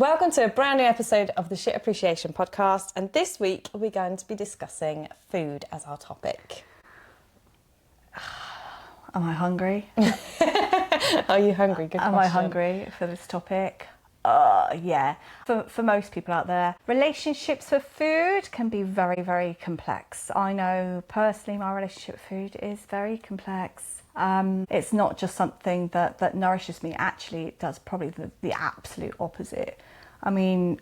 Welcome to a brand new episode of the Shit Appreciation Podcast, and this week we're going to be discussing food as our topic. Am I hungry? Are you hungry? Good Am question. I hungry for this topic? Yeah. For most people out there, relationships with food can be very, very complex. I know personally my relationship with food is very complex. It's not just something that nourishes me. Actually, it does probably the absolute opposite. I mean,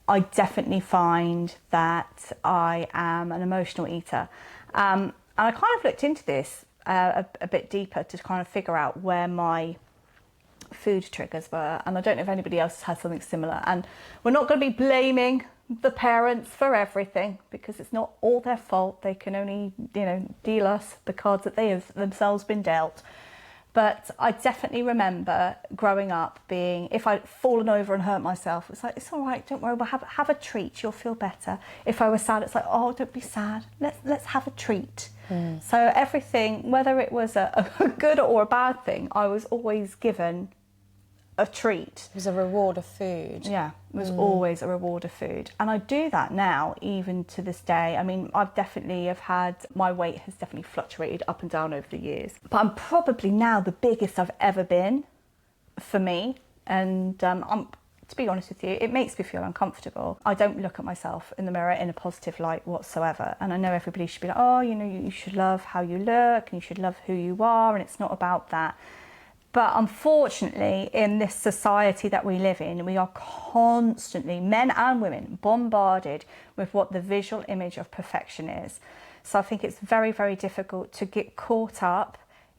I definitely find that I am an emotional eater. And I kind of looked into this a bit deeper to kind of figure out where my food triggers were, and I don't know if anybody else has something similar. And we're not going to be blaming the parents for everything, because it's not all their fault. They can only, deal us the cards that they have themselves been dealt. But I definitely remember growing up being, if I'd fallen over and hurt myself, it's like, it's all right, don't worry, we'll have a treat, you'll feel better. If I was sad, it's like, oh, don't be sad, let's have a treat. So everything, whether it was a good or a bad thing, I was always given a treat. It was a reward of food. Yeah, it was always a reward of food. And I do that now, even to this day. I mean, my weight has definitely fluctuated up and down over the years. But I'm probably now the biggest I've ever been for me. And to be honest with you, it makes me feel uncomfortable. I don't look at myself in the mirror in a positive light whatsoever. And I know everybody should be like, oh, you should love how you look and you should love who you are. And it's not about that. But unfortunately, in this society that we live in, we are constantly, men and women, bombarded with what the visual image of perfection is. So I think it's very, very difficult to get caught up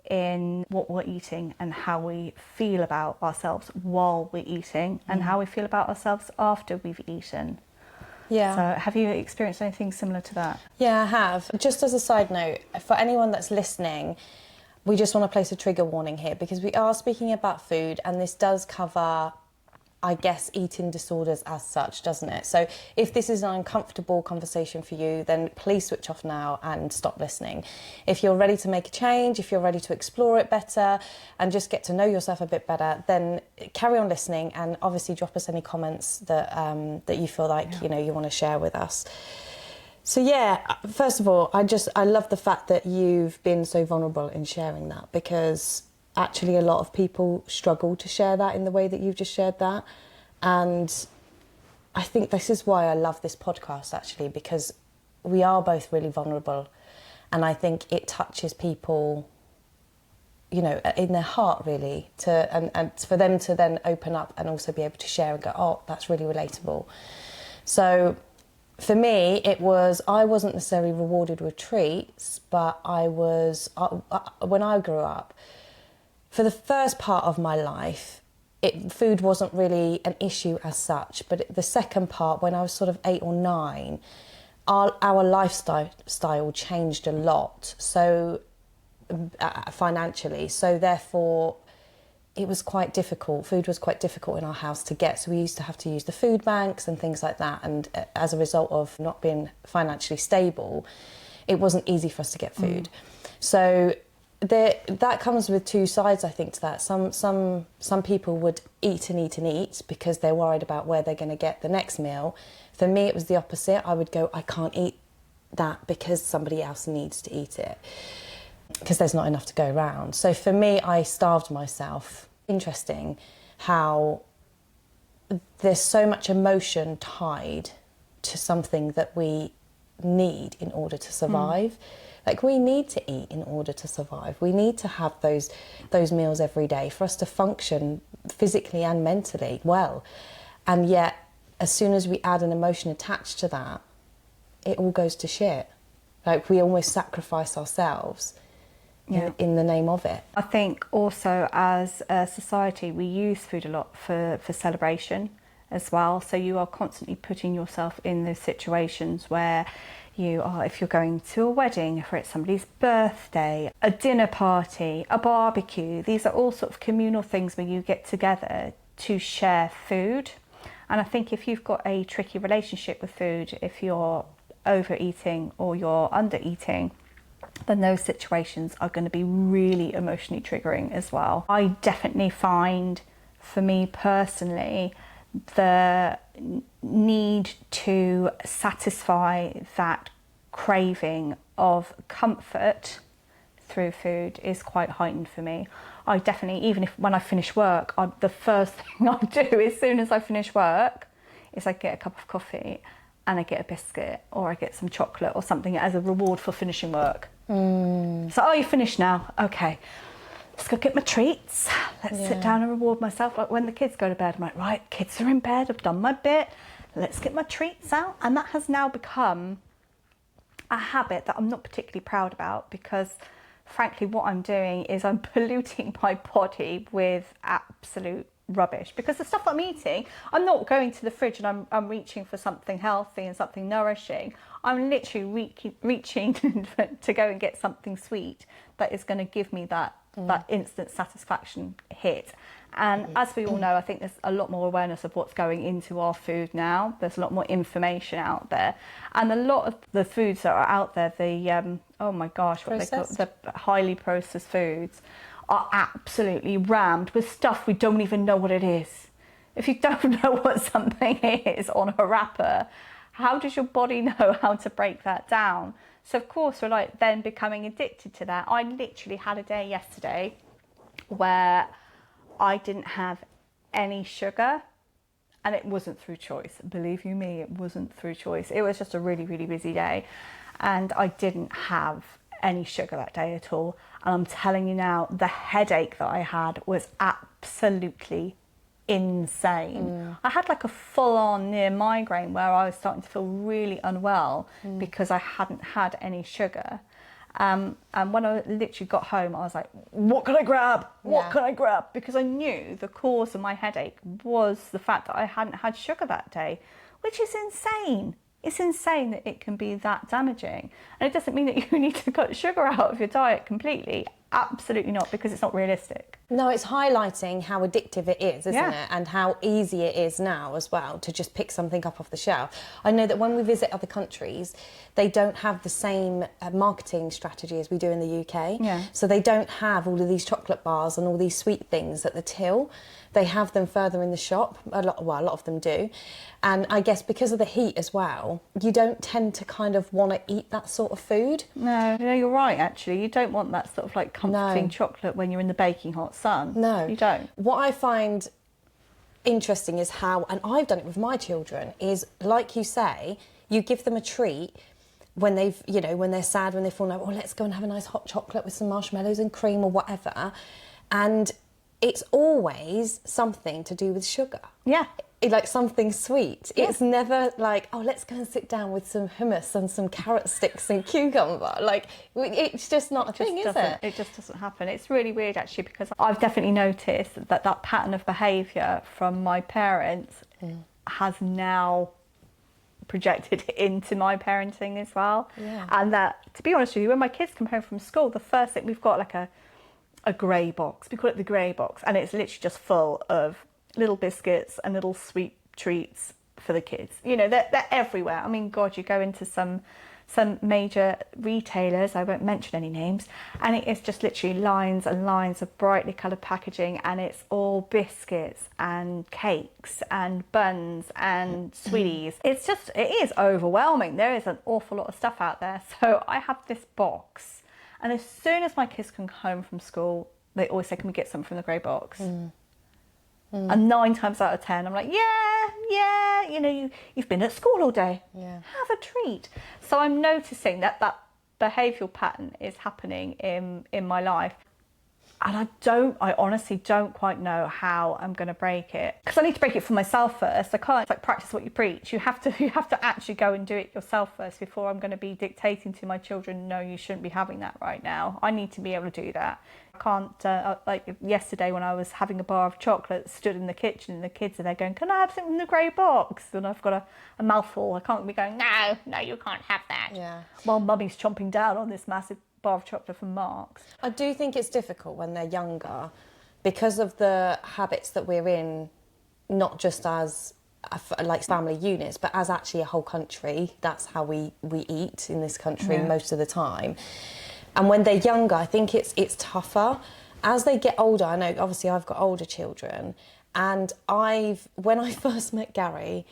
in what we're eating and how we feel about ourselves while we're eating and how we feel about ourselves after we've eaten. Yeah. So have you experienced anything similar to that? Yeah, I have. Just as a side note, for anyone that's listening, we just want to place a trigger warning here, because we are speaking about food, and this does cover, I guess, eating disorders as such, doesn't it? So if this is an uncomfortable conversation for you, then please switch off now and stop listening. If you're ready to make a change, if you're ready to explore it better and just get to know yourself a bit better, then carry on listening, and obviously drop us any comments that you feel like you want to share with us. So yeah, first of all, I love the fact that you've been so vulnerable in sharing that, because actually a lot of people struggle to share that in the way that you've just shared that. And I think this is why I love this podcast, actually, because we are both really vulnerable. And I think it touches people, in their heart, really, and for them to then open up and also be able to share and go, oh, that's really relatable. So for me, I wasn't necessarily rewarded with treats, but when I grew up, for the first part of my life, food wasn't really an issue as such. But the second part, when I was sort of 8 or 9, our lifestyle changed a lot. So financially, so therefore, it was quite difficult. Food was quite difficult in our house to get. So we used to have to use the food banks and things like that. And as a result of not being financially stable, it wasn't easy for us to get food. So that comes with two sides, I think, to that. Some people would eat and eat and eat because they're worried about where they're going to get the next meal. For me, it was the opposite. I would go, I can't eat that because somebody else needs to eat it, because there's not enough to go around. So for me, I starved myself. Interesting how there's so much emotion tied to something that we need in order to survive. Like, we need to eat in order to survive. We need to have those meals every day for us to function physically and mentally well. And yet, as soon as we add an emotion attached to that, it all goes to shit. Like, we almost sacrifice ourselves in the name of it. I think also as a society, we use food a lot for celebration as well. So you are constantly putting yourself in those situations where if you're going to a wedding, if it's somebody's birthday, a dinner party, a barbecue, these are all sort of communal things where you get together to share food. And I think if you've got a tricky relationship with food, if you're overeating or you're undereating, then those situations are going to be really emotionally triggering as well. I definitely find, for me personally, the need to satisfy that craving of comfort through food is quite heightened for me. I definitely, even if when I finish work, the first thing I do as soon as I finish work is I get a cup of coffee and I get a biscuit or I get some chocolate or something as a reward for finishing work. So, oh, you finished now? Okay, let's go get my treats. Let's sit down and reward myself. Like when the kids go to bed, I'm like, right, kids are in bed, I've done my bit, let's get my treats out. And that has now become a habit that I'm not particularly proud about, because frankly what I'm doing is I'm polluting my body with absolute rubbish, because the stuff that I'm eating, I'm not going to the fridge and I'm reaching for something healthy and something nourishing. I'm literally reaching to go and get something sweet that is going to give me that instant satisfaction hit. And as we all know, I think there's a lot more awareness of what's going into our food now. There's a lot more information out there, and a lot of the foods that are out there, the oh my gosh, what they call the highly processed foods, are absolutely rammed with stuff we don't even know what it is. If you don't know what something is on a wrapper, how does your body know how to break that down? So of course we're like then becoming addicted to that. I literally had a day yesterday where I didn't have any sugar, and it wasn't through choice. Believe you me, it wasn't through choice. It was just a really, really busy day, and I didn't have any sugar that day at all. And I'm telling you now, the headache that I had was absolutely insane. I had like a full-on near migraine where I was starting to feel really unwell because I hadn't had any sugar. And when I literally got home, I was like, what can I grab? What can I grab? Because I knew the cause of my headache was the fact that I hadn't had sugar that day, which is insane. It's insane that it can be that damaging. And it doesn't mean that you need to cut sugar out of your diet completely. Absolutely not, because it's not realistic. No, it's highlighting how addictive it is, isn't it? And how easy it is now as well to just pick something up off the shelf. I know that when we visit other countries, they don't have the same marketing strategy as we do in the UK. So they don't have all of these chocolate bars and all these sweet things at the till. They have them further in the shop. A lot of them do. And I guess because of the heat as well, you don't tend to kind of want to eat that sort of food. No, you're right, actually. You don't want that sort of like comforting chocolate when you're in the baking hot sun. No. You don't. What I find interesting is how, and I've done it with my children, is like you say, you give them a treat when they've, you know, when they're sad, when they fall over, oh, let's go and have a nice hot chocolate with some marshmallows and cream or whatever. And it's always something to do with sugar. Like something sweet. It's never like, oh, let's go and sit down with some hummus and some carrot sticks and cucumber. Like, it's just not a thing, is it? It just doesn't happen. It's really weird, actually, because I've definitely noticed that pattern of behaviour from my parents has now projected into my parenting as well. And that, to be honest with you, when my kids come home from school, the first thing, we've got like a grey box. We call it the grey box, and it's literally just full of little biscuits and little sweet treats for the kids. You know, they're everywhere. I mean, God, you go into some major retailers, I won't mention any names, and it is just literally lines and lines of brightly coloured packaging, and it's all biscuits and cakes and buns and sweeties. It is overwhelming. There is an awful lot of stuff out there. So I have this box, and as soon as my kids come home from school, they always say, can we get some from the grey box? And 9 times out of 10, I'm like, yeah, you know, you've been at school all day. Have a treat. So I'm noticing that behavioural pattern is happening in my life. And I honestly don't quite know how I'm going to break it. Because I need to break it for myself first. I can't like practice what you preach. You have to actually go and do it yourself first before I'm going to be dictating to my children, no, you shouldn't be having that right now. I need to be able to do that. I can't, like yesterday when I was having a bar of chocolate, stood in the kitchen and the kids are there going, can I have something in the grey box? And I've got a mouthful. I can't be going, no, you can't have that. While mummy's chomping down on this massive bar of chocolate from Marks. I do think it's difficult when they're younger because of the habits that we're in, not just as like family units, but as actually a whole country. That's how we eat in this country most of the time. And when they're younger, I think it's tougher. As they get older, I know obviously I've got older children, And when I first met Gary,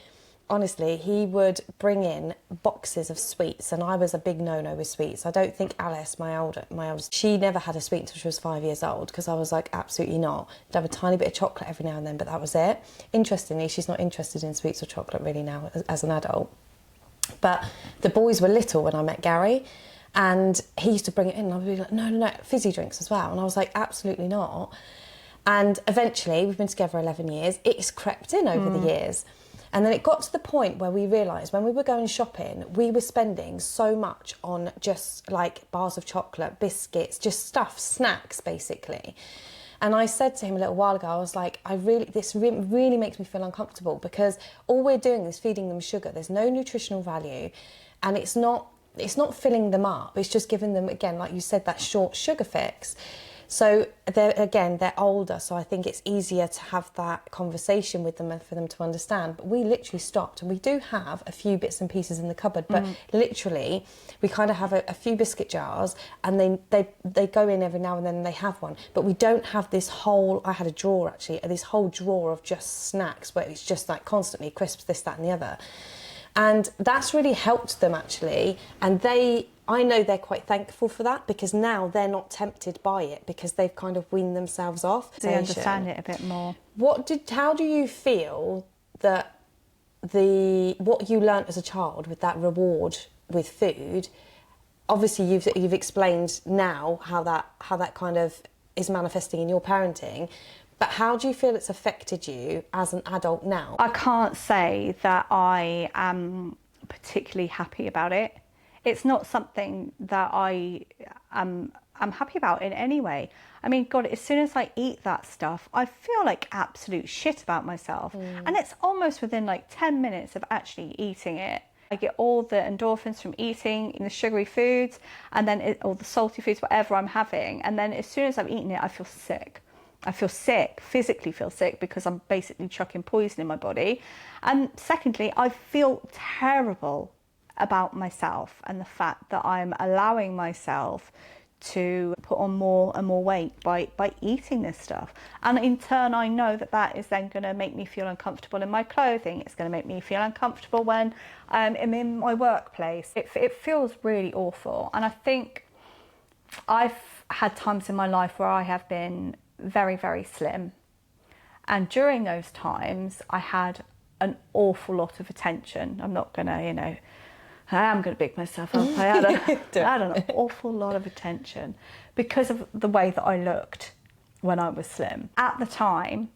honestly, he would bring in boxes of sweets, and I was a big no-no with sweets. I don't think Alice, my oldest, she never had a sweet until she was 5 years old, because I was like, absolutely not. I'd have a tiny bit of chocolate every now and then, but that was it. Interestingly, she's not interested in sweets or chocolate really now as an adult. But the boys were little when I met Gary, and he used to bring it in, and I'd be like, no, fizzy drinks as well. And I was like, absolutely not. And eventually, we've been together 11 years, it's crept in over the years. And then it got to the point where we realised when we were going shopping, we were spending so much on just like bars of chocolate, biscuits, just stuff, snacks basically. And I said to him a little while ago, I was like, this really makes me feel uncomfortable, because all we're doing is feeding them sugar. There's no nutritional value, and it's not filling them up. It's just giving them, again, like you said, that short sugar fix. So they're older, so I think it's easier to have that conversation with them and for them to understand. But we literally stopped, and we do have a few bits and pieces in the cupboard, but literally we kind of have a few biscuit jars, and they go in every now and then and they have one. But we don't have this whole, I had a drawer actually, this whole drawer of just snacks where it's just like constantly crisps, this, that and the other. And that's really helped them actually, and I know they're quite thankful for that, because now they're not tempted by it, because they've kind of weaned themselves off. They understand it a bit more. How do you feel that what you learnt as a child with that reward with food, obviously you've explained now how that kind of is manifesting in your parenting, but how do you feel it's affected you as an adult now? I can't say that I am particularly happy about it. It's not something that I'm happy about in any way. I mean, God, as soon as I eat that stuff, I feel like absolute shit about myself. And it's almost within like 10 minutes of actually eating it. I get all the endorphins from eating the sugary foods, and then all the salty foods, whatever I'm having. And then as soon as I've eaten it, I feel sick. I feel sick, physically feel sick, because I'm basically chucking poison in my body. And secondly, I feel terrible about myself and the fact that I'm allowing myself to put on more and more weight by eating this stuff. And in turn, I know that is then going to make me feel uncomfortable in my clothing. It's going to make me feel uncomfortable when I'm in my workplace. It feels really awful. And I think I've had times in my life where I have been very, very slim. And during those times, I had an awful lot of attention. I'm not going to, I am going to big myself up. I had an awful lot of attention because of the way that I looked when I was slim. At the time,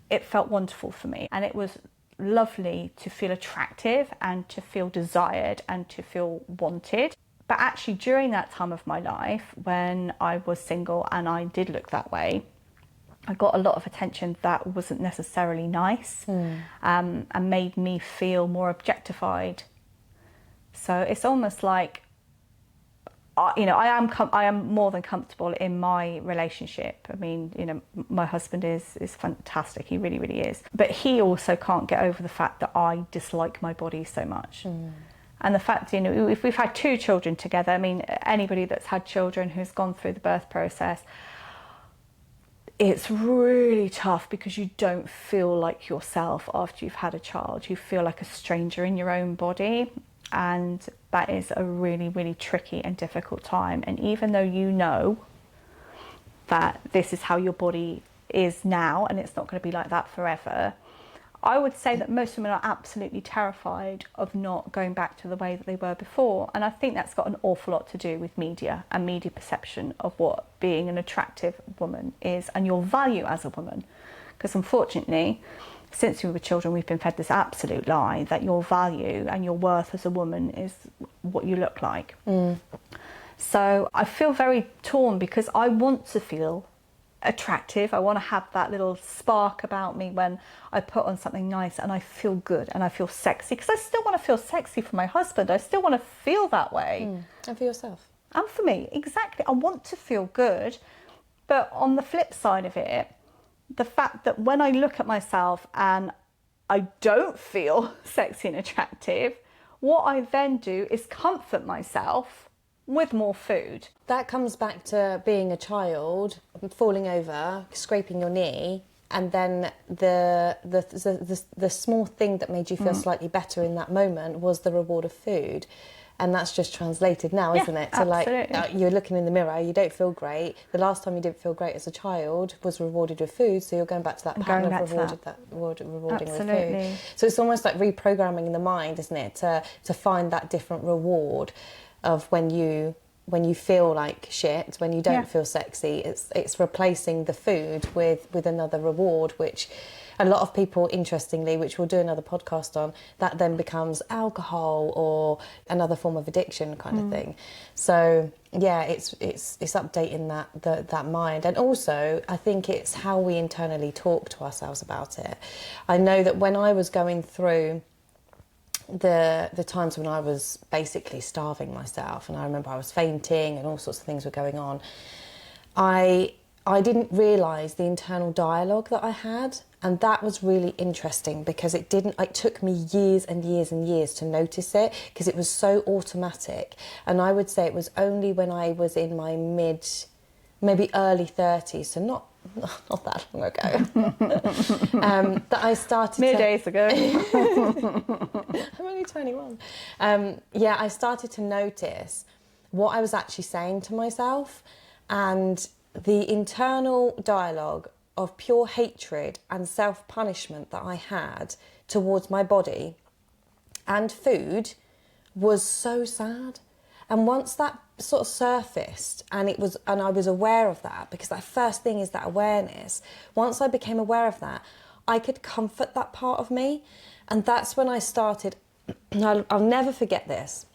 it felt wonderful for me, and it was lovely to feel attractive and to feel desired and to feel wanted. But actually, during that time of my life, when I was single and I did look that way, I got a lot of attention that wasn't necessarily nice, and made me feel more objectified. So it's almost like, I am more than comfortable in my relationship. I mean, my husband is fantastic. He really, really is. But he also can't get over the fact that I dislike my body so much. And the fact, if we've had 2 children together, I mean, anybody that's had children who's gone through the birth process, it's really tough, because you don't feel like yourself after you've had a child. You feel like a stranger in your own body. And that is a really, really tricky and difficult time. And even though you know that this is how your body is now, and it's not going to be like that forever, I would say that most women are absolutely terrified of not going back to the way that they were before. And I think that's got an awful lot to do with media and media perception of what being an attractive woman is and your value as a woman. Because unfortunately, since we were children, we've been fed this absolute lie that your value and your worth as a woman is what you look like. So I feel very torn, because I want to feel attractive. I want to have that little spark about me when I put on something nice, and I feel good and I feel sexy, because I still want to feel sexy for my husband. I still want to feel that way. And for yourself. And for me, exactly. I want to feel good. But on the flip side of it, the fact that when I look at myself and I don't feel sexy and attractive, what I then do is comfort myself with more food. That comes back to being a child, falling over, scraping your knee, and then the small thing that made you feel slightly better in that moment was the reward of food. And that's just translated now, isn't it? So absolutely. like you're looking in the mirror, you don't feel great. The last time you didn't feel great as a child was rewarded with food, so you're going back to that pattern of rewarding with food. So it's almost like reprogramming the mind, isn't it, to find that different reward of when you feel like shit, when you don't feel sexy. It's replacing the food with another reward, which a lot of people, interestingly, which we'll do another podcast on, that then becomes alcohol or another form of addiction kind of thing. So yeah, it's updating that mind. And also I think it's how we internally talk to ourselves about it. I know that when I was going through the times when I was basically starving myself, and I remember I was fainting and all sorts of things were going on, I didn't realise the internal dialogue that I had, and that was really interesting because it took me years and years and years to notice it because it was so automatic. And I would say it was only when I was in my maybe early 30s, so not that long ago, that I started mere days ago. I'm only 21. I started to notice what I was actually saying to myself, and the internal dialogue of pure hatred and self-punishment that I had towards my body and food was so sad. And once that sort of surfaced, and I was aware of that, because that first thing is that awareness. Once I became aware of that, I could comfort that part of me, and that's when I started. I'll never forget this.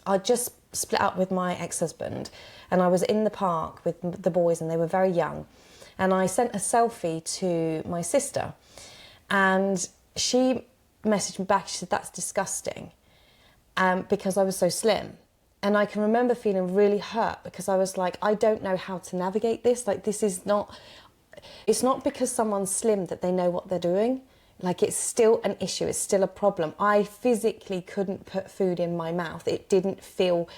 I just split up with my ex-husband, and I was in the park with the boys, and they were very young. And I sent a selfie to my sister, and she messaged me back. She said, "That's disgusting," because I was so slim. And I can remember feeling really hurt because I was like, I don't know how to navigate this. Like, it's not because someone's slim that they know what they're doing. Like, it's still an issue. It's still a problem. I physically couldn't put food in my mouth. It didn't feel,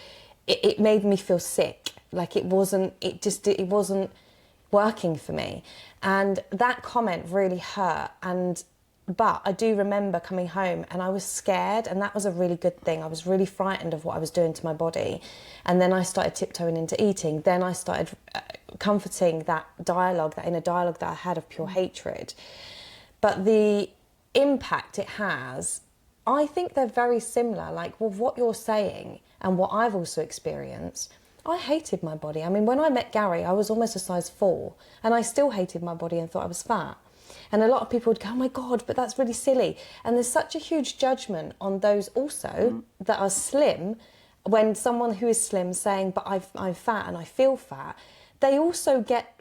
it made me feel sick. Like, it wasn't working for me. And that comment really hurt. But I do remember coming home and I was scared, and that was a really good thing. I was really frightened of what I was doing to my body. And then I started tiptoeing into eating. Then I started comforting that inner dialogue that I had of pure hatred. But the impact it has, I think they're very similar. Like, well, what you're saying and what I've also experienced, I hated my body. I mean, when I met Gary, I was almost a size 4, and I still hated my body and thought I was fat. And a lot of people would go, "Oh my God, but that's really silly." And there's such a huge judgment on those also that are slim, when someone who is slim saying, "But I'm fat and I feel fat," they also get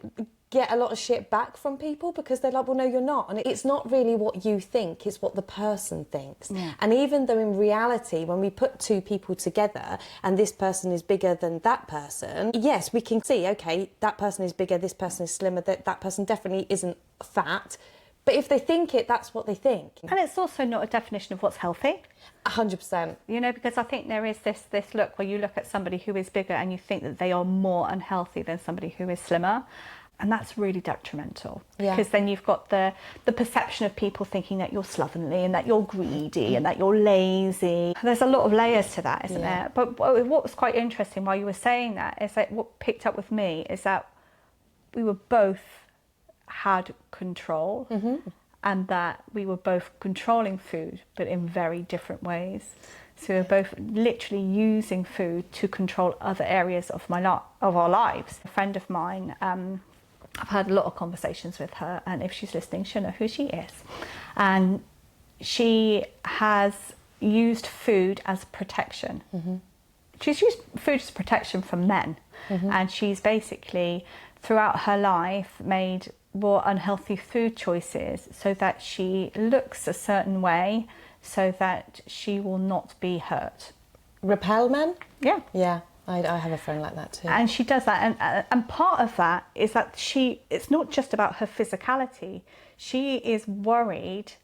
a lot of shit back from people because they're like, "Well, no, you're not." And it's not really what you think, it's what the person thinks. Yeah. And even though in reality, when we put two people together and this person is bigger than that person, yes, we can see, okay, that person is bigger, this person is slimmer, that person definitely isn't fat. But if they think it, that's what they think. And it's also not a definition of what's healthy. 100%. You know, because I think there is this look where you look at somebody who is bigger and you think that they are more unhealthy than somebody who is slimmer. And that's really detrimental. Yeah. Because then you've got the perception of people thinking that you're slovenly and that you're greedy and that you're lazy. There's a lot of layers to that, isn't there? But what was quite interesting while you were saying that is that what picked up with me is that we were both had control, and that we were both controlling food, but in very different ways. So we were both literally using food to control other areas of our lives. A friend of mine, I've had a lot of conversations with her, and if she's listening, she'll know who she is. And she has used food as protection. She's used food as protection from men, and she's basically, throughout her life, made more unhealthy food choices so that she looks a certain way so that she will not be hurt. Repel men? Yeah. Yeah, I have a friend like that too. And she does that, and part of that is that it's not just about her physicality. She is worried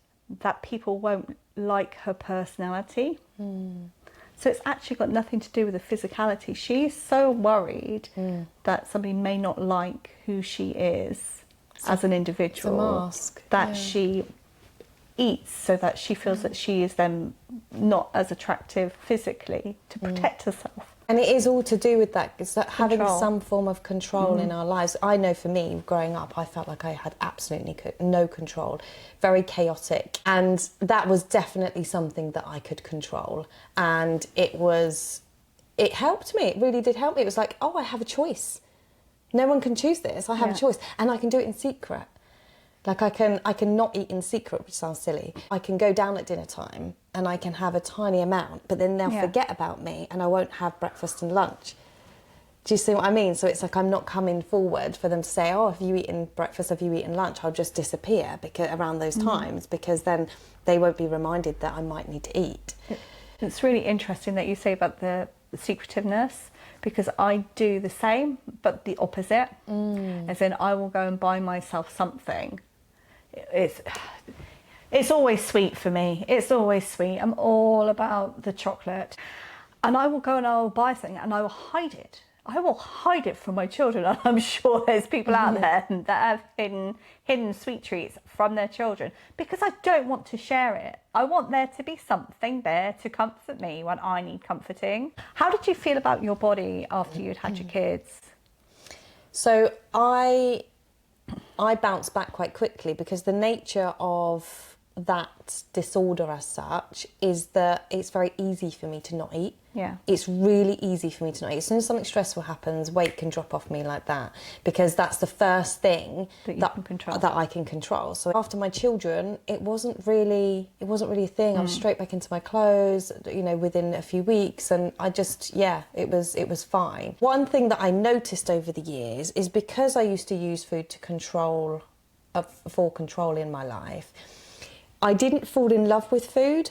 that people won't like her personality. So it's actually got nothing to do with the physicality. She's so worried that somebody may not like who she is. as an individual. mask, that yeah. she eats so that she feels that she is then not as attractive physically to protect herself. And it is all to do with that, it's that having Control. some form of control in our lives. I know for me, growing up, I felt like I had absolutely no control, very chaotic. And that was definitely something that I could control. And it helped me, it really did help me. It was like, oh, I have a choice. No one can choose this, I have a choice. And I can do it in secret. Like I can not eat in secret, which sounds silly. I can go down at dinner time and I can have a tiny amount, but then they'll forget about me and I won't have breakfast and lunch. Do you see what I mean? So it's like I'm not coming forward for them to say, oh, have you eaten breakfast, have you eaten lunch? I'll just disappear around those times, because then they won't be reminded that I might need to eat. It's really interesting that you say about the secretiveness, because I do the same, but the opposite. As in, I will go and buy myself something. It's always sweet for me. It's always sweet. I'm all about the chocolate. And I will go and I will buy something and I will hide it. I will hide it from my children. And I'm sure there's people out there that have hidden sweet treats from their children, because I don't want to share it. I want there to be something there to comfort me when I need comforting. How did you feel about your body after you'd had your kids? So I bounced back quite quickly, because the nature of that disorder as such is that it's very easy for me to not eat. Yeah. It's really easy for me to not eat. As soon as something stressful happens, weight can drop off me like that, because that's the first thing that I can control. So after my children, it wasn't really a thing. I was straight back into my clothes, within a few weeks, and I just, it was fine. One thing that I noticed over the years is, because I used to use food to control in my life, I didn't fall in love with food.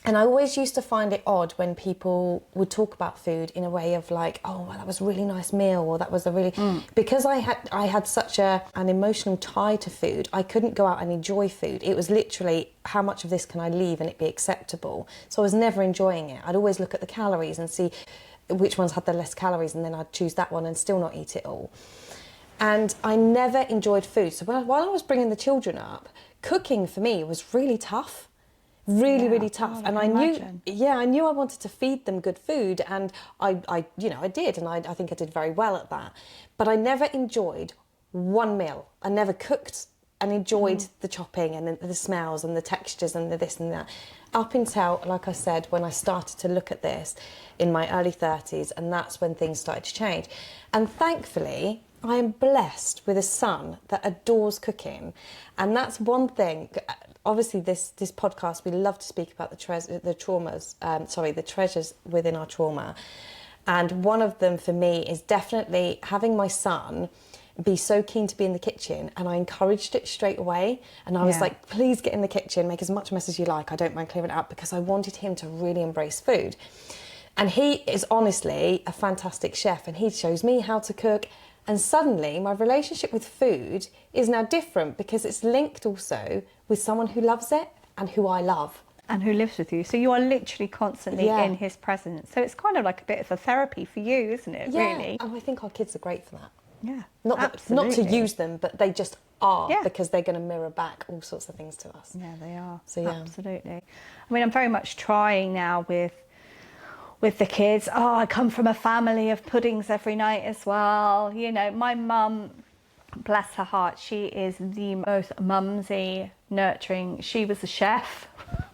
And I always used to find it odd when people would talk about food in a way of like, oh, well, that was a really nice meal, or that was a really... Because I had such an emotional tie to food, I couldn't go out and enjoy food. It was literally, how much of this can I leave and it be acceptable? So I was never enjoying it. I'd always look at the calories and see which ones had the less calories, and then I'd choose that one and still not eat it all. And I never enjoyed food. So while I was bringing the children up, cooking for me was really tough. Really tough. And I knew I wanted to feed them good food, and I did, and I think I did very well at that. But I never enjoyed one meal. I never cooked and enjoyed the chopping and the smells and the textures and the this and that. Up until, like I said, when I started to look at this in my early 30s, and that's when things started to change. And thankfully, I am blessed with a son that adores cooking. And that's one thing. Obviously, this podcast, we love to speak about the treasures within our trauma. And one of them for me is definitely having my son be so keen to be in the kitchen, and I encouraged it straight away. And I was like, please get in the kitchen, make as much mess as you like, I don't mind clearing it up, because I wanted him to really embrace food. And he is honestly a fantastic chef, and he shows me how to cook. And suddenly my relationship with food is now different, because it's linked also with someone who loves it and who I love. And who lives with you. So you are literally constantly in his presence. So it's kind of like a bit of a therapy for you, isn't it, really? And I think our kids are great for that. Yeah, not to use them, but they just are, because they're going to mirror back all sorts of things to us. Yeah, they are. So absolutely. I mean, I'm very much trying now with the kids. Oh, I come from a family of puddings every night as well. My mum, bless her heart, she is the most mumsy, nurturing. She was a chef.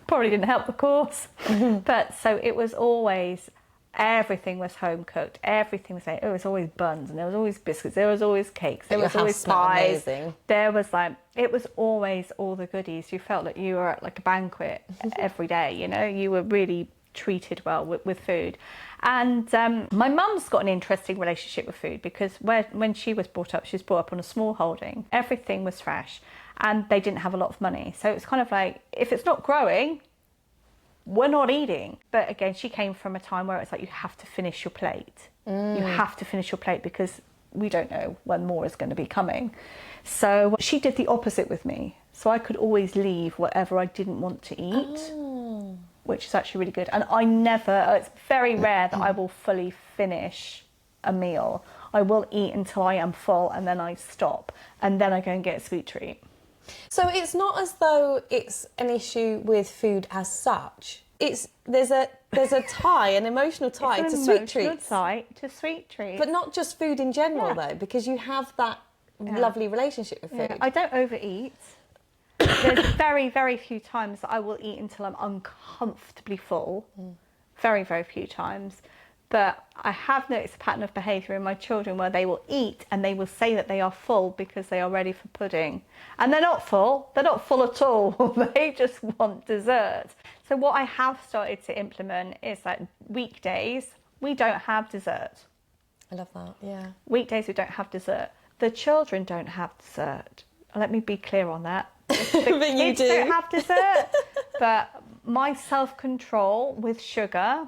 Probably didn't help the course. But so it was always, everything was home cooked. Everything was it was always buns, and there was always biscuits, there was always cakes, there was always pies. Amazing. There was it was always all the goodies. You felt like you were at like a banquet every day, you were really treated well with food. And my mum's got an interesting relationship with food, because when she was brought up, she was brought up on a small holding. Everything was fresh, and they didn't have a lot of money. So it's kind of like, if it's not growing, we're not eating. But again, she came from a time where it's like, you have to finish your plate. You have to finish your plate, because we don't know when more is going to be coming. So she did the opposite with me. So I could always leave whatever I didn't want to eat. Which is actually really good. And it's very rare that I will fully finish a meal. I will eat until I am full and then I stop and then I go and get a sweet treat. So it's not as though it's an issue with food as such. There's a tie, an emotional tie to sweet treats. Tie to sweet treats. But not just food in general though, because you have that lovely relationship with food. Yeah. I don't overeat. There's very, very few times that I will eat until I'm uncomfortably full. Very, very few times. But I have noticed a pattern of behaviour in my children where they will eat and they will say that they are full because they are ready for pudding. And they're not full. They're not full at all. They just want dessert. So what I have started to implement is that weekdays, we don't have dessert. I love that, yeah. Weekdays, we don't have dessert. The children don't have dessert. Let me be clear on that. The But you kids do. don't have dessert. But my self-control with sugar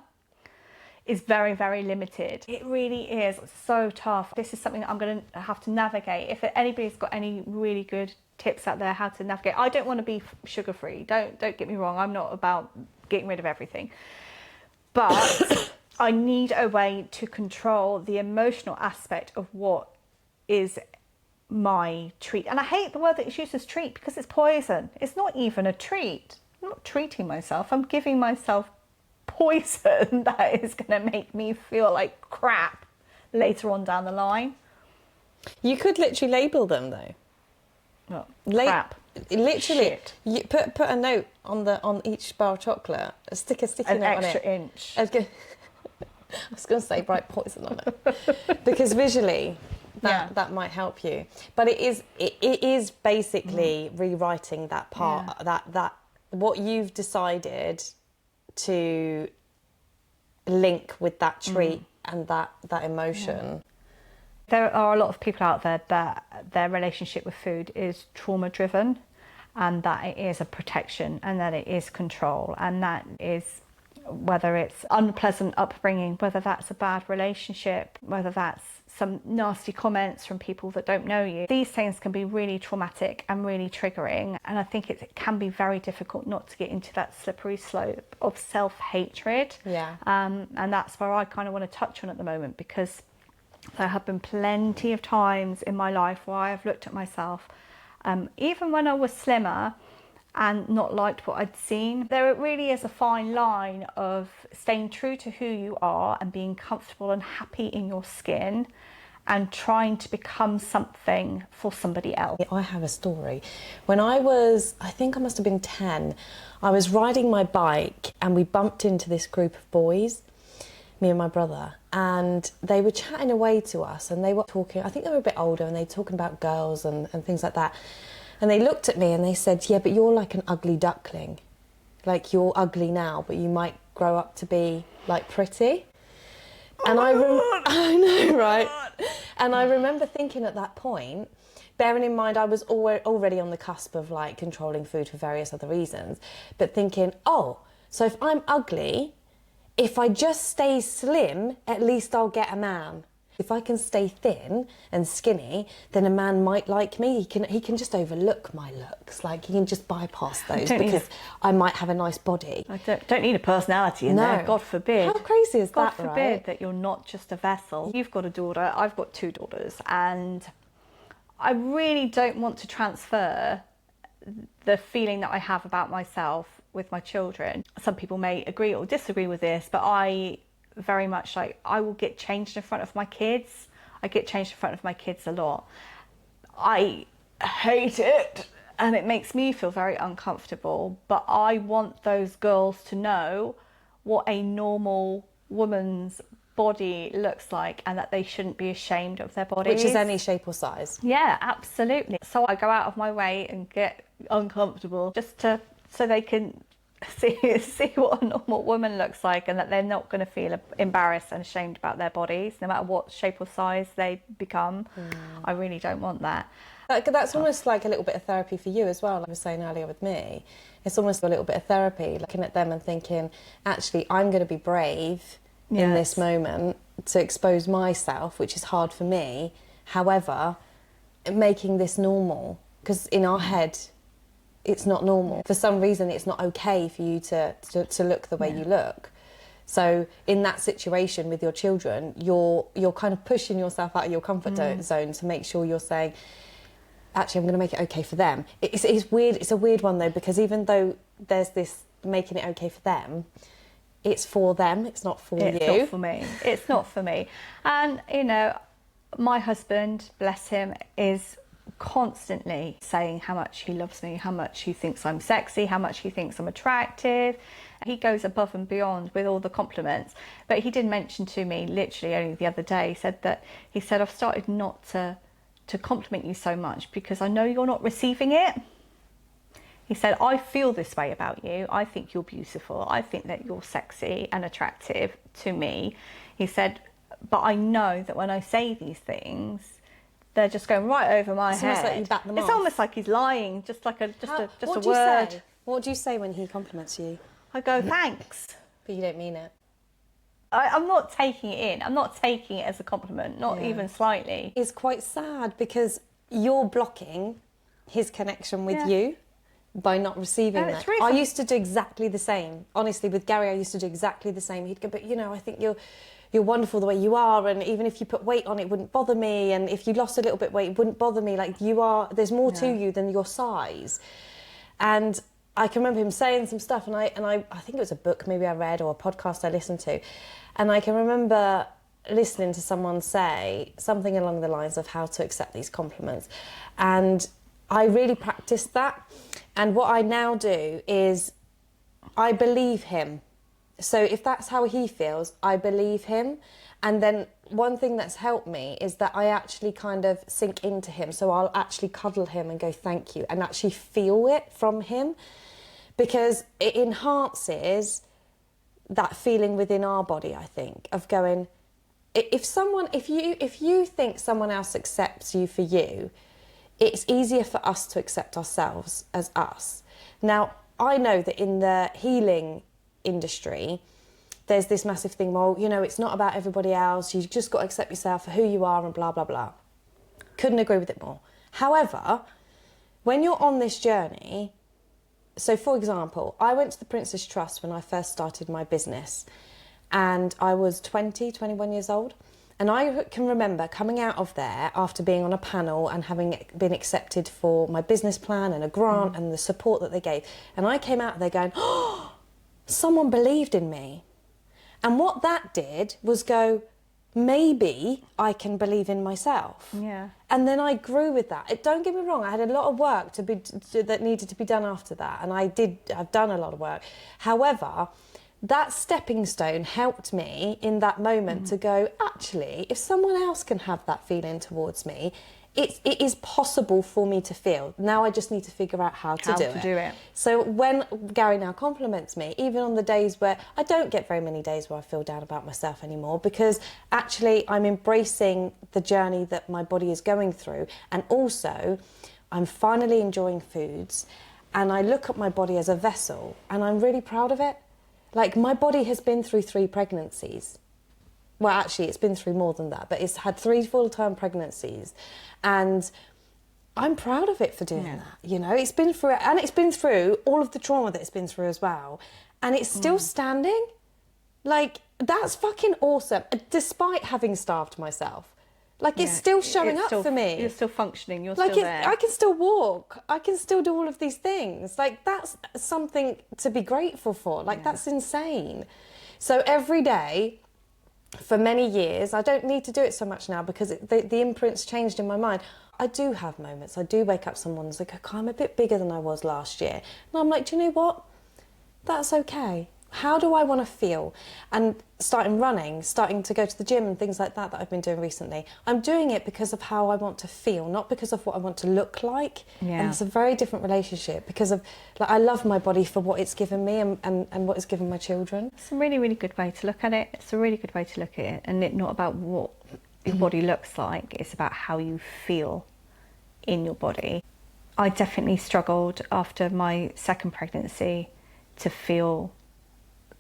is very, very limited. It really is so tough. This is something that I'm going to have to navigate. If anybody's got any really good tips out there how to navigate, I don't want to be sugar-free. Don't get me wrong. I'm not about getting rid of everything. But I need a way to control the emotional aspect of what is my treat. And I hate the word that is used as treat because it's poison. It's not even a treat. I'm not treating myself. I'm giving myself poison that is going to make me feel like crap later on down the line. You could literally label them though. Well, Crap. Literally, Shit. you put a note on each bar of chocolate. Stick a sticky An note on it. extra inch. I was going to say bright poison on it because visually that might help you. But it is basically rewriting that part that what you've decided to link with that treat and that emotion. There are a lot of people out there that their relationship with food is trauma driven and that it is a protection and that it is control, and that is whether it's unpleasant upbringing, whether that's a bad relationship, whether that's some nasty comments from people that don't know you. These things can be really traumatic and really triggering, and I think it can be very difficult not to get into that slippery slope of self-hatred. And that's where I kind of want to touch on at the moment, because there have been plenty of times in my life where I have looked at myself, even when I was slimmer, and not liked what I'd seen. There really is a fine line of staying true to who you are and being comfortable and happy in your skin and trying to become something for somebody else. I have a story. When I think I must have been 10, I was riding my bike and we bumped into this group of boys, me and my brother, and they were chatting away to us and they were talking, I think they were a bit older, and they were talking about girls and things like that. And they looked at me and they said, yeah, but you're like an ugly duckling. Like, you're ugly now, but you might grow up to be, like, pretty. And I know, right? And I remember thinking at that point, bearing in mind I was already on the cusp of, like, controlling food for various other reasons, but thinking, oh, so if I'm ugly, if I just stay slim, at least I'll get a man. If I can stay thin and skinny, then a man might like me. He can just overlook my looks. Like, he can just bypass those because I might have a nice body. I don't need a personality in there, God forbid. How crazy is God that, forbid right? that you're not just a vessel. You've got a daughter, I've got 2 daughters, and I really don't want to transfer the feeling that I have about myself with my children. Some people may agree or disagree with this, but I very much, like, I will get changed in front of my kids. I get changed in front of my kids a lot. I hate it and it makes me feel very uncomfortable, but I want those girls to know what a normal woman's body looks like and that they shouldn't be ashamed of their bodies. Which is any shape or size. Yeah, absolutely. So I go out of my way and get uncomfortable just so they can see what a normal woman looks like, and that they're not going to feel embarrassed and ashamed about their bodies, no matter what shape or size they become. I really don't want that. That's almost like a little bit of therapy for you as well. Like I was saying earlier with me, it's almost a little bit of therapy, looking at them and thinking, actually, I'm going to be brave in this moment to expose myself, which is hard for me. However, making this normal, because in our head, it's not normal. For some reason, it's not okay for you to look the way you look. So in that situation with your children, you're kind of pushing yourself out of your comfort zone to make sure you're saying, actually, I'm going to make it okay for them. It's weird. It's a weird one though, because even though there's this making it okay for them, it's for them. It's not for you. It's not for me. It's not for me. And you know, my husband, bless him, is constantly saying how much he loves me, how much he thinks I'm sexy, how much he thinks I'm attractive. He goes above and beyond with all the compliments. But he did mention to me literally only the other day, he said I've started not to compliment you so much because I know you're not receiving it. He said, I feel this way about you. I think you're beautiful. I think that you're sexy and attractive to me. He said, but I know that when I say these things, they're just going right over my head. Almost like you back them It's off. almost like he's lying, just a What do you word. say? What do you say when he compliments you? I go, thanks. But you don't mean it. I'm not taking it in. I'm not taking it as a compliment, not even slightly. It's quite sad because you're blocking his connection with you by not receiving And that. it's really I used to do exactly the same. Honestly, with Gary, I used to do exactly the same. He'd go, but you know, I think you're wonderful the way you are, and even if you put weight on, it wouldn't bother me, and if you lost a little bit weight, it wouldn't bother me. Like, you are, there's more to you than your size. And I can remember him saying some stuff, and I think it was a book maybe I read or a podcast I listened to, and I can remember listening to someone say something along the lines of how to accept these compliments, and I really practiced that. And what I now do is I believe him. So if that's how he feels, I believe him. And then one thing that's helped me is that I actually kind of sink into him. So I'll actually cuddle him and go, thank you, and actually feel it from him, because it enhances that feeling within our body, I think, of going, if you think someone else accepts you for you, it's easier for us to accept ourselves as us. Now, I know that in the healing industry, there's this massive thing, well, you know, it's not about everybody else, you've just got to accept yourself for who you are and blah, blah, blah. Couldn't agree with it more. However, when you're on this journey, so for example, I went to the Prince's Trust when I first started my business, and I was 21 years old. And I can remember coming out of there after being on a panel and having been accepted for my business plan and a grant and the support that they gave. And I came out there going, oh, someone believed in me. And what that did was go, maybe I can believe in myself. Yeah. And then I grew with that. Don't get me wrong, I had a lot of work that needed to be done after that. And I've done a lot of work. However, that stepping stone helped me in that moment to go, actually, if someone else can have that feeling towards me, it is possible for me to feel. Now I just need to figure out how to do it. So when Gary now compliments me, even on the days where I don't get very many days where I feel down about myself anymore, because actually I'm embracing the journey that my body is going through, and also I'm finally enjoying foods, and I look at my body as a vessel, and I'm really proud of it. Like, my body has been through 3 pregnancies. Well, actually, it's been through more than that, but it's had 3 full-term pregnancies. And I'm proud of it for doing that, you know? It's been through, and it's been through all of the trauma that it's been through as well. And it's still standing. Like, that's fucking awesome, despite having starved myself. Like, it's still showing up for me. You're still functioning, you're like still there. I can still walk. I can still do all of these things. Like, that's something to be grateful for. Like, that's insane. So every day, for many years, I don't need to do it so much now because the imprint's changed in my mind. I do have moments. I do wake up some mornings like, okay, I'm a bit bigger than I was last year. And I'm like, do you know what? That's okay. How do I want to feel? And starting running, starting to go to the gym and things like that I've been doing recently, I'm doing it because of how I want to feel, not because of what I want to look like. Yeah. And it's a very different relationship because of, like, I love my body for what it's given me and what it's given my children. It's a really, really good way to look at it. It's a really good way to look at it, and it's not about what your body looks like, it's about how you feel in your body. I definitely struggled after my second pregnancy to feel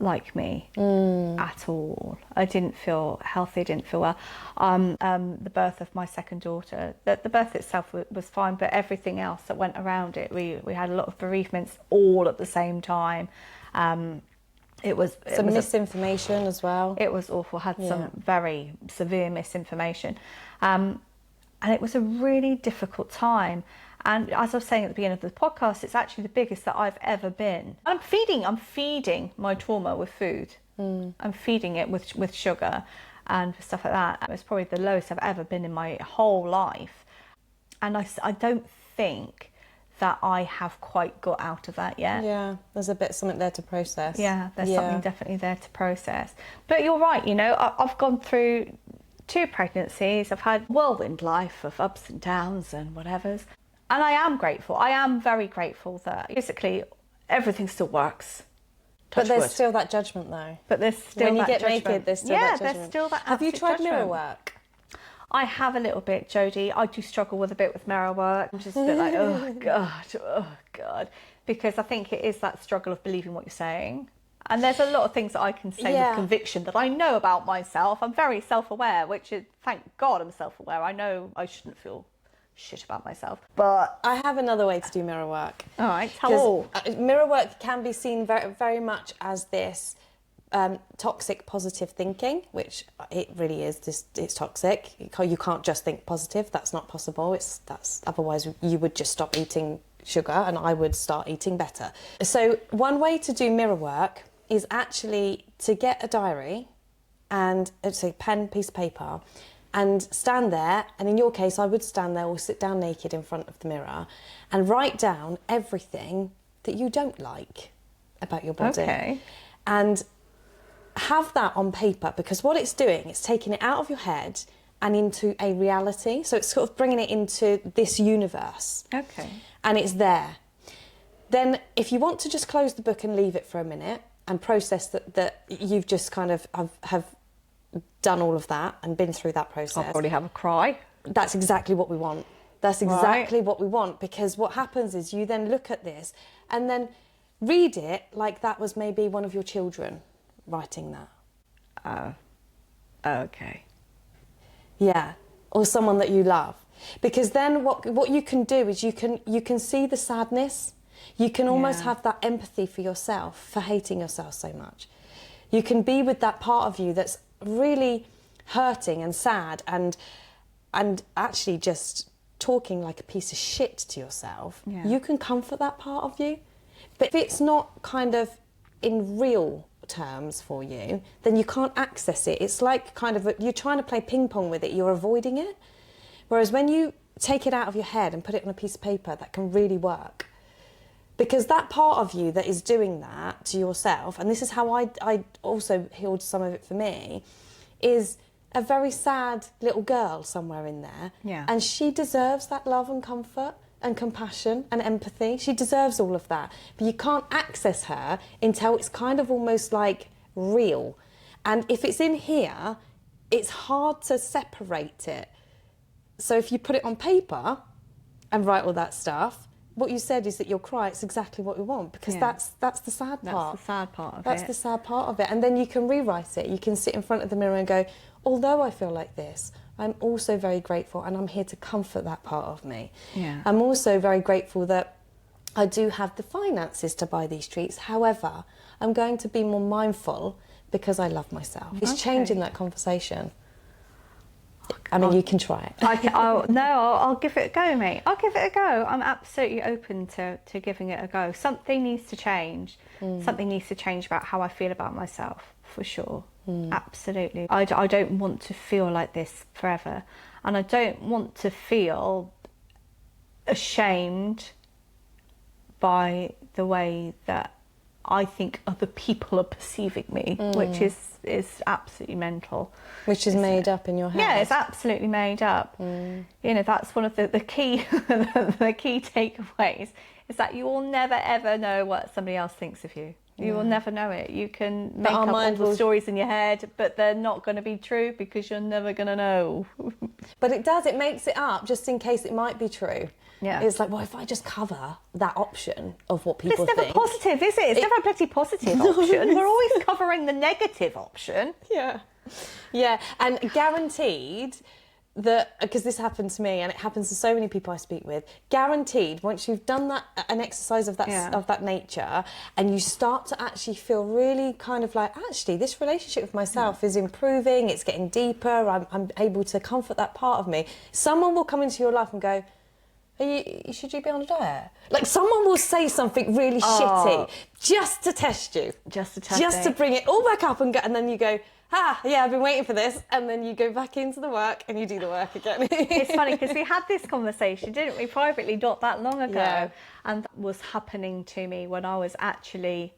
like me at all. I didn't feel healthy, didn't feel well. The birth of my second daughter, the birth itself was fine, but everything else that went around it, we had a lot of bereavements all at the same time. It was Some it was misinformation as well. It was awful. Had Yeah. some very severe misinformation, and it was a really difficult time. And as I was saying at the beginning of the podcast, it's actually the biggest that I've ever been. I'm feeding my trauma with food. I'm feeding it with sugar and stuff like that. It was probably the lowest I've ever been in my whole life. And I don't think that I have quite got out of that yet. Yeah, there's a bit something there to process. Yeah, there's something definitely there to process. But you're right, you know, I've gone through 2 pregnancies. I've had whirlwind life of ups and downs and whatevers. And I am grateful. I am very grateful that basically everything still works. But Touch there's wood. still that judgment though. But there's still when you that get judgment. naked, there's still that judgment. there's still that. Have you absolute tried judgment. mirror work? I have a little bit, Jodie. I do struggle with a bit with mirror work. I'm just a bit like, oh God, because I think it is that struggle of believing what you're saying. And there's a lot of things that I can say with conviction that I know about myself. I'm very self-aware, which is, thank God I'm self-aware. I know I shouldn't feel shit about myself. But I have another way to do mirror work. all right, tell 'Cause, mirror work can be seen very, very much as this toxic positive thinking, which it really is. It's toxic. You can't just think positive. That's not possible. Otherwise you would just stop eating sugar and I would start eating better. So one way to do mirror work is actually to get a diary and it's a pen, piece of paper, and stand there, and in your case I would stand there or sit down naked in front of the mirror and write down everything that you don't like about your body. Okay. And have that on paper, because what it's doing, it's taking it out of your head and into a reality. So it's sort of bringing it into this universe. Okay. And it's there. Then if you want to just close the book and leave it for a minute and process that you've just kind of have done all of that and been through that process. I'll probably have a cry. That's exactly what we want. That's exactly what we want, because what happens is you then look at this and then read it like that was maybe one of your children writing that. Okay. Yeah, or someone that you love. Because then what you can do is you can see the sadness. You can almost have that empathy for yourself, for hating yourself so much. You can be with that part of you that's really hurting and sad and actually just talking like a piece of shit to yourself. Yeah. You can comfort that part of you. But if it's not kind of in real terms for you, then you can't access it. It's like kind of you're trying to play ping pong with it, you're avoiding it. Whereas when you take it out of your head and put it on a piece of paper, that can really work. Because that part of you that is doing that to yourself, and this is how I also healed some of it for me, is a very sad little girl somewhere in there. Yeah. And she deserves that love and comfort and compassion and empathy. She deserves all of that. But you can't access her until it's kind of almost like real. And if it's in here, it's hard to separate it. So if you put it on paper and write all that stuff, what you said is that you'll cry. It's exactly what we want, because that's the sad part. That's the sad part of it. That's the sad part of it. And then you can rewrite it. You can sit in front of the mirror and go, although I feel like this, I'm also very grateful and I'm here to comfort that part of me. Yeah. I'm also very grateful that I do have the finances to buy these treats. However, I'm going to be more mindful because I love myself. It's changing that conversation. I mean, you can try it. I'll give it a go, mate. I'll give it a go. I'm absolutely open to giving it a go. Something needs to change. Something needs to change about how I feel about myself, for sure. Absolutely. I don't want to feel like this forever. And I don't want to feel ashamed by the way that I think other people are perceiving me, which is absolutely mental. Which is made up in your head. Yeah, it's absolutely made up. You know, that's one of the key the key takeaways is that you will never ever know what somebody else thinks of you. You will never know it. You can make up all the stories in your head, but they're not going to be true because you're never going to know. But it makes it up just in case it might be true. Yeah. It's like, well, if I just cover that option of what people think. It's never positive, is it? It's never a bloody positive option. We're always covering the negative option. Yeah. Yeah, and guaranteed that, because this happened to me and it happens to so many people I speak with, guaranteed once you've done that, an exercise of that nature, and you start to actually feel really kind of like, actually this relationship with myself is improving, it's getting deeper, I'm able to comfort that part of me, someone will come into your life and go, should you be on a diet? Like, someone will say something really shitty just to test you, just to bring it all back up, and then you go, yeah, I've been waiting for this, and then you go back into the work and you do the work again. It's funny because we had this conversation, didn't we, privately not that long ago, Yeah. and that was happening to me when I was actually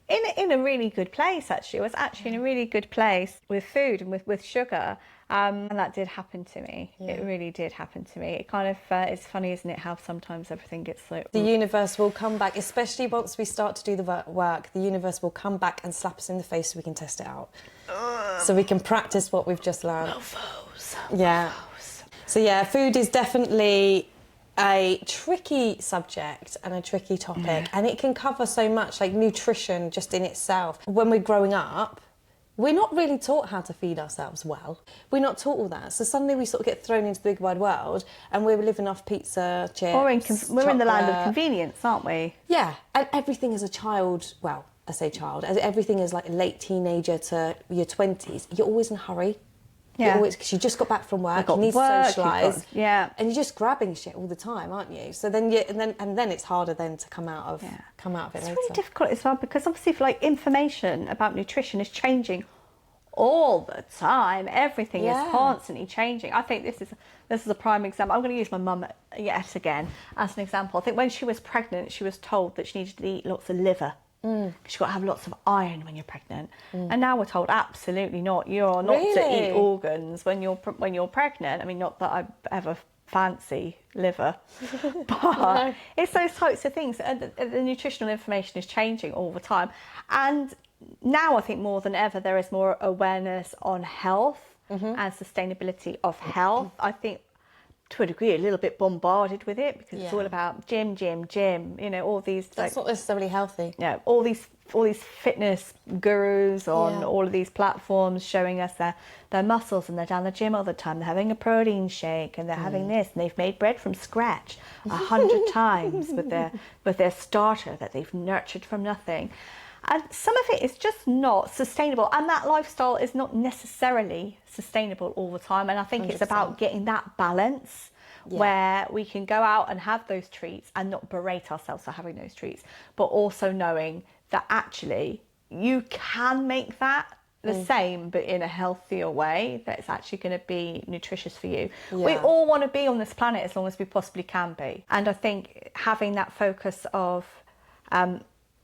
in a really good place. Actually, I was actually in a really good place with food and with sugar. And that did happen to me. Yeah. It really did happen to me. It kind of, it's funny, isn't it, how sometimes everything gets like... The universe will come back, especially once we start to do the work, the universe will come back and slap us in the face so we can test it out. So we can practice what we've just learned. Yeah. So yeah, food is definitely a tricky subject and a tricky topic. And it can cover so much, like nutrition just in itself. When we're growing up, we're not really taught how to feed ourselves well. We're not taught all that. So suddenly we sort of get thrown into the big wide world and we're living off pizza, chips, we're in the land of convenience, aren't we? Yeah, and everything as a child, well, I say child, as everything is like late teenager to your 20s, you're always in a hurry. Yeah. Because you just got back from work, you need to socialise. Yeah. And you're just grabbing shit all the time, aren't you? So then then it's harder then to come out of it later. It's really difficult as well, because obviously like information about nutrition is changing all the time. Everything is constantly changing. I think this is a prime example. I'm going to use my mum yet again as an example. I think when she was pregnant, she was told that she needed to eat lots of liver. Because you've got to have lots of iron when you're pregnant, and now we're told absolutely not. You're not to eat organs when you're pregnant. I mean, not that I ever fancy liver, but it's those types of things. And the nutritional information is changing all the time, and now I think more than ever there is more awareness on health and sustainability of health. I think, to a degree, a little bit bombarded with it, because it's all about gym, you know, all these... That's not necessarily healthy. Yeah, all these fitness gurus on all of these platforms showing us their muscles, and they're down the gym all the time, they're having a protein shake, and they're having this, and they've made bread from scratch 100 times with their starter that they've nurtured from nothing. And some of it is just not sustainable, and that lifestyle is not necessarily sustainable all the time. And I think 100%. It's about getting that balance where we can go out and have those treats and not berate ourselves for having those treats, but also knowing that actually you can make that the same but in a healthier way that's actually going to be nutritious for you. We all want to be on this planet as long as we possibly can be, and I think having that focus of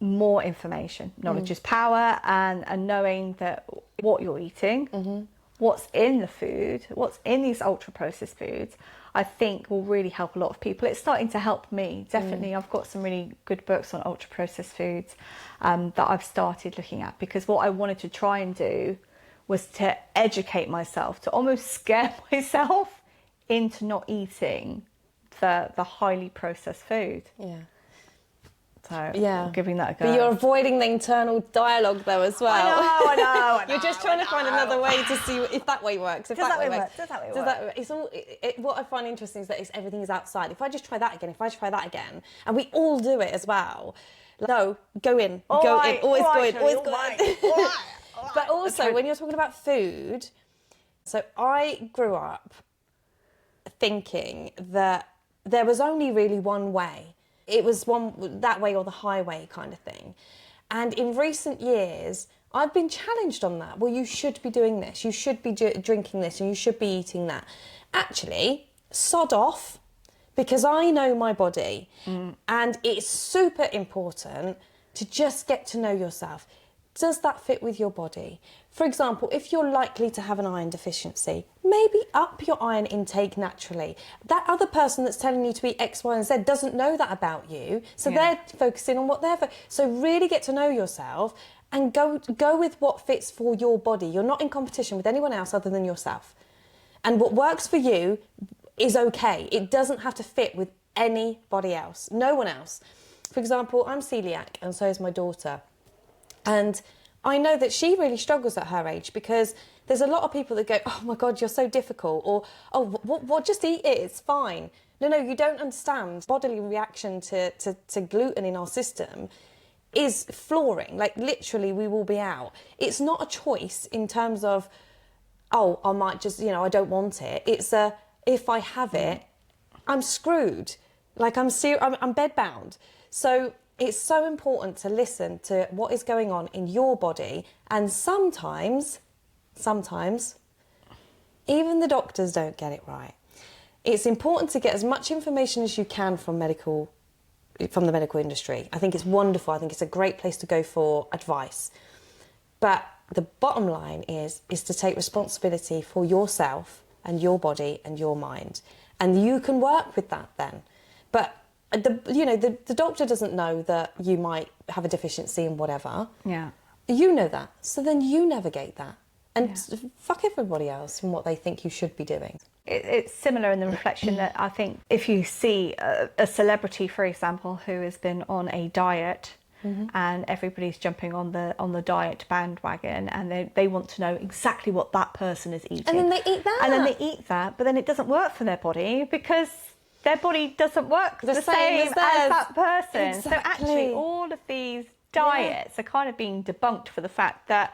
more information, knowledge is power, and knowing that what you're eating, what's in the food, what's in these ultra processed foods, I think will really help a lot of people. It's starting to help me, definitely. I've got some really good books on ultra processed foods that I've started looking at, because what I wanted to try and do was to educate myself, to almost scare myself into not eating the highly processed food. So giving that a go. But you're avoiding the internal dialogue though as well. I know. You're just trying to find another way to see if that way works. Does that way work? It's all. What I find interesting is that everything is outside. If I just try that again, and we all do it as well. No, go in, always go in. But also, when you're talking about food, so I grew up thinking that there was only really one way. It was that way or the highway kind of thing. And in recent years, I've been challenged on that. Well, you should be doing this, you should be drinking this, and you should be eating that. Actually, sod off, because I know my body. And it's super important to just get to know yourself. Does that fit with your body? For example, if you're likely to have an iron deficiency, maybe up your iron intake naturally. That other person that's telling you to eat X, Y, and Z doesn't know that about you, so they're focusing on what they're... So really get to know yourself and go with what fits for your body. You're not in competition with anyone else other than yourself. And what works for you is okay. It doesn't have to fit with anybody else, no one else. For example, I'm celiac, and so is my daughter. And I know that she really struggles at her age, because there's a lot of people that go, oh my God, you're so difficult, or, oh, what just eat it, it's fine. No, you don't understand. Bodily reaction to gluten in our system is flooring. Like, literally, we will be out. It's not a choice in terms of, oh, I might just, I don't want it. It's if I have it, I'm screwed. Like, I'm bedbound. So it's so important to listen to what is going on in your body. And sometimes, even the doctors don't get it right. It's important to get as much information as you can from the medical industry. I think it's wonderful. I think it's a great place to go for advice. But the bottom line is to take responsibility for yourself and your body and your mind. And you can work with that then. But the doctor doesn't know that you might have a deficiency in whatever. Yeah. You know that. So then you navigate that. And fuck everybody else and what they think you should be doing. It's similar in the reflection that I think if you see a celebrity, for example, who has been on a diet, and everybody's jumping on the diet bandwagon, and they want to know exactly what that person is eating. And then they eat that. But then it doesn't work for their body because their body doesn't work the same as that person. Exactly. So actually all of these diets are kind of being debunked for the fact that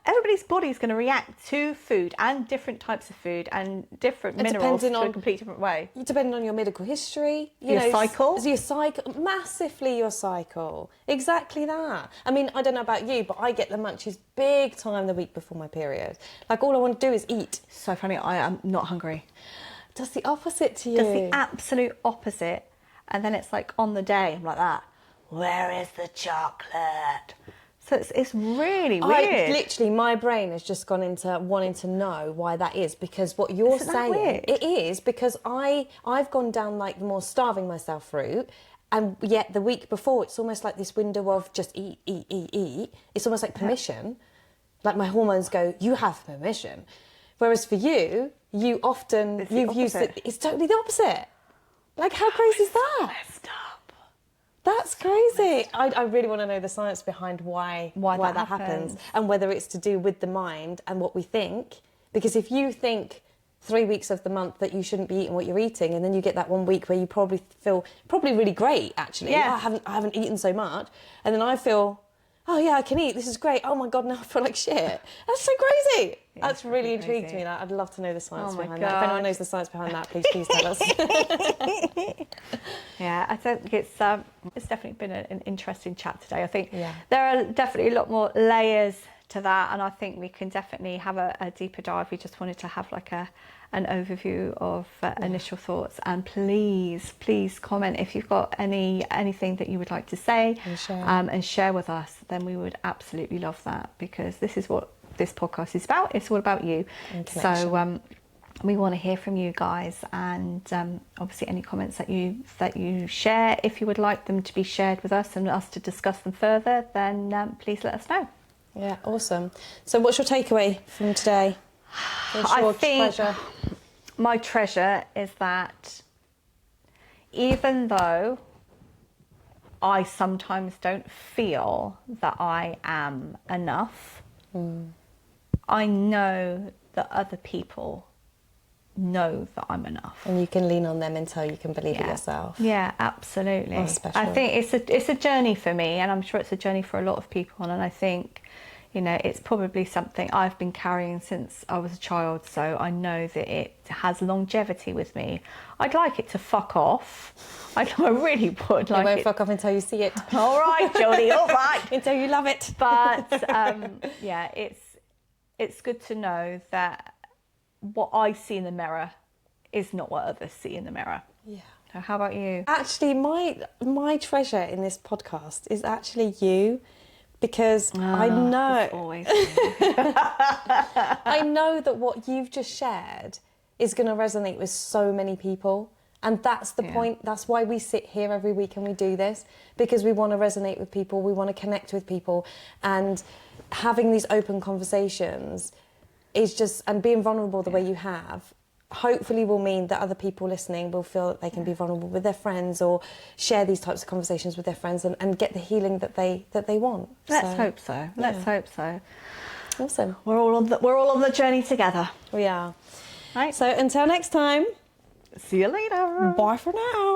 everybody's body is going to react to food and different types of food and different minerals in a complete different way. Depending on your medical history. Your cycle. Massively your cycle. Exactly that. I mean, I don't know about you, but I get the munchies big time the week before my period. Like, all I want to do is eat. So funny, I am not hungry. Does the opposite to you. Does the absolute opposite. And then it's like on the day, I'm like that. Where is the chocolate? So it's really weird. Literally, my brain has just gone into wanting to know why that is, because what you're saying, it is because I've gone down like the more starving myself route, and yet the week before it's almost like this window of just eat. It's almost like permission. Like my hormones go, you have permission. Whereas for you, you often you've used it. It's totally the opposite. Like, how crazy is that? Messed up. That's crazy. I really want to know the science behind why that happens, and whether it's to do with the mind and what we think. Because if you think 3 weeks of the month that you shouldn't be eating what you're eating, and then you get that 1 week where you probably feel really great, actually. Yeah. I haven't eaten so much, and then I feel, oh yeah, I can eat. This is great. Oh my God, now I feel like shit. That's so crazy. Yeah, that's really intrigued me. That I'd love to know the science behind that. If anyone knows the science behind that, please tell us. Yeah, I think it's definitely been an interesting chat today. I think there are definitely a lot more layers to that, and I think we can definitely have a deeper dive. We just wanted to have like an overview of initial thoughts, and please comment if you've got anything that you would like to say and share with us. Then we would absolutely love that, because this is what this podcast is about. It's all about you. So we want to hear from you guys, and obviously any comments that you share, if you would like them to be shared with us and us to discuss them further, then please let us know. Yeah, awesome. So what's your takeaway from today? I think my treasure is that even though I sometimes don't feel that I am enough, I know that other people know that I'm enough. And you can lean on them until you can believe it yourself. Yeah, absolutely. That's special. I think it's a journey for me, and I'm sure it's a journey for a lot of people, and I think, it's probably something I've been carrying since I was a child, so I know that it has longevity with me. I'd like it to fuck off. I really would like it. It won't fuck off until you see it. All right, Jodie, all right. Until you love it. But, it's good to know that what I see in the mirror is not what others see in the mirror. Yeah. So how about you? Actually, my treasure in this podcast is actually you. Because I know, I know that what you've just shared is going to resonate with so many people, and that's the point. That's why we sit here every week and we do this, because we want to resonate with people, we want to connect with people, and having these open conversations is just, and being vulnerable the way you have, hopefully will mean that other people listening will feel that they can be vulnerable with their friends, or share these types of conversations with their friends, and get the healing that they want. Let's hope so. Let's hope so. Awesome. We're all on the journey together. We are. Right. So until next time, See you later. bye for now.